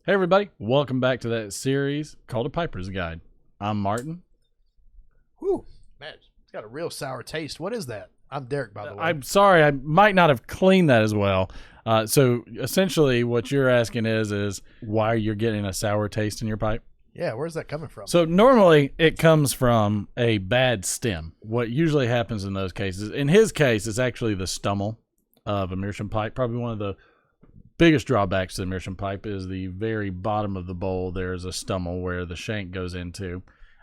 Hey everybody, welcome back to that series called A Piper's Guide. I'm Martin. Whew, man, it's got a real sour taste. What is that? I'm Derek, by the way. I'm sorry, I might not have cleaned that as well. So essentially what you're asking is why you're getting a sour taste in your pipe? Yeah, where's that coming from? So normally it comes from a bad stem. What usually happens in those cases, in his case, is actually the stummel of a meerschaum pipe. Probably one of the biggest drawbacks to the meerschaum pipe is the very bottom of the bowl. There's a stummel where the shank goes into,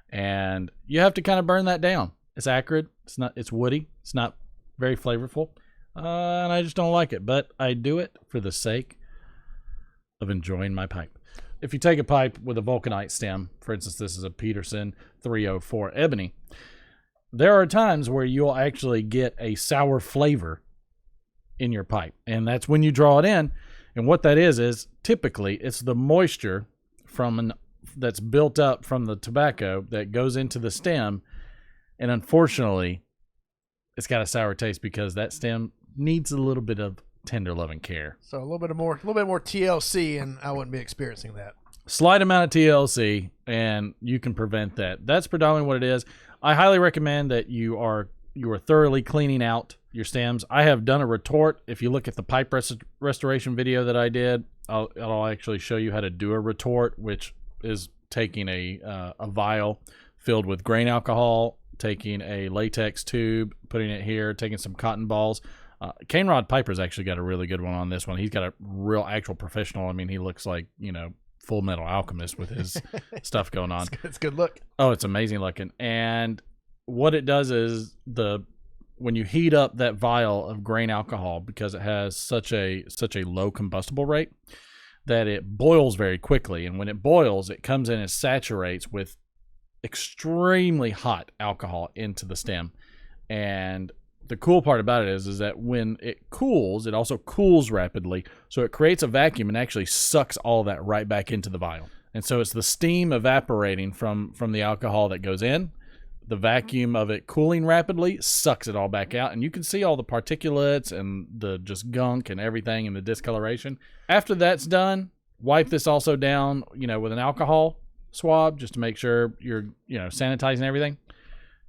and you have to kind of burn that down. It's acrid. It's woody. It's not very flavorful, and I just don't like it. But I do it for the sake of enjoying my pipe. If you take a pipe with a vulcanite stem, for instance, this is a Peterson 304 ebony, there are times where you'll actually get a sour flavor in your pipe, and that's when you draw it in. And what that is typically it's the moisture that's built up from the tobacco that goes into the stem, and unfortunately, it's got a sour taste because that stem needs a little bit of tender loving care. So a little bit more TLC, and I wouldn't be experiencing that. Slight amount of TLC, and you can prevent that. That's predominantly what it is. I highly recommend that you are thoroughly cleaning out your stems. I have done a retort. If you look at the pipe restoration video that I did, I'll actually show you how to do a retort, which is taking a vial filled with grain alcohol, taking a latex tube, putting it here, taking some cotton balls. Cane Rod Piper's actually got a really good one on this one. He's got a real actual professional. I mean, he looks like, Full Metal Alchemist with his stuff going on. It's a good look. Oh, it's amazing looking. And what it does is when you heat up that vial of grain alcohol, because it has such a low combustible rate, that it boils very quickly. And when it boils, it comes in and saturates with extremely hot alcohol into the stem. And the cool part about it is that when it cools, it also cools rapidly. So it creates a vacuum and actually sucks all that right back into the vial. And so it's the steam evaporating from the alcohol that goes in. The vacuum of it cooling rapidly sucks it all back out, and you can see all the particulates and the just gunk and everything and the discoloration. After that's done, wipe this also down, with an alcohol swab just to make sure you're, sanitizing everything.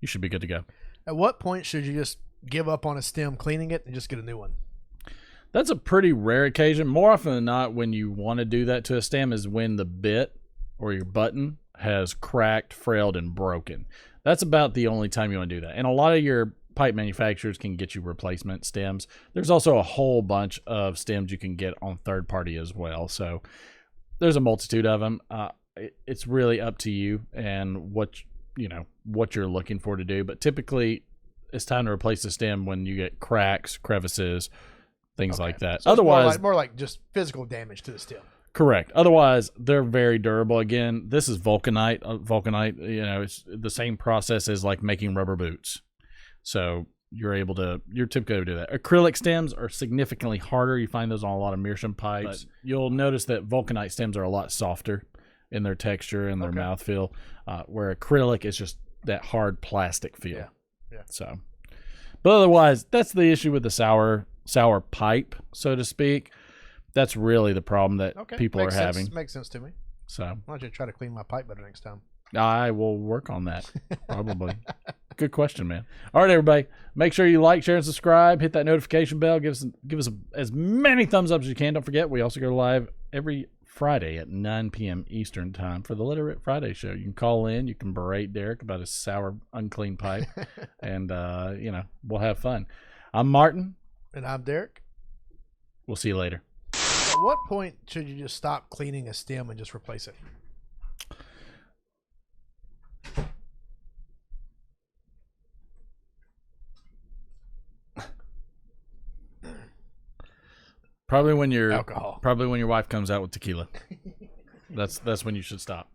You should be good to go. At what point should you just give up on a stem cleaning it and just get a new one? That's a pretty rare occasion. More often than not, when you want to do that to a stem is when the bit or your button has cracked, frailed, and broken. That's about the only time you want to do that. And a lot of your pipe manufacturers can get you replacement stems. There's also a whole bunch of stems you can get on third party as well. So there's a multitude of them. It's really up to you and what you're looking for to do. But typically it's time to replace the stem when you get cracks, crevices, things like that. So otherwise, more like just physical damage to the stem. Correct. Otherwise, they're very durable. Again, this is vulcanite. Vulcanite, it's the same process as like making rubber boots. So you're typically able to do that. Acrylic stems are significantly harder. You find those on a lot of meerschaum pipes. But you'll notice that vulcanite stems are a lot softer in their texture and their mouthfeel, where acrylic is just that hard plastic feel. Yeah. So, but otherwise, that's the issue with the sour pipe, so to speak. That's really the problem that people are having. Makes sense to me. So why don't you try to clean my pipe better next time? I will work on that, probably. Good question, man. All right, everybody. Make sure you like, share, and subscribe. Hit that notification bell. Give us as many thumbs up as you can. Don't forget, we also go live every Friday at 9 p.m. Eastern time for the Literate Friday show. You can call in. You can berate Derek about his sour, unclean pipe. And, we'll have fun. I'm Martin. And I'm Derek. We'll see you later. At what point should you just stop cleaning a stem and just replace it? Probably when alcohol. Probably when your wife comes out with tequila. That's when you should stop.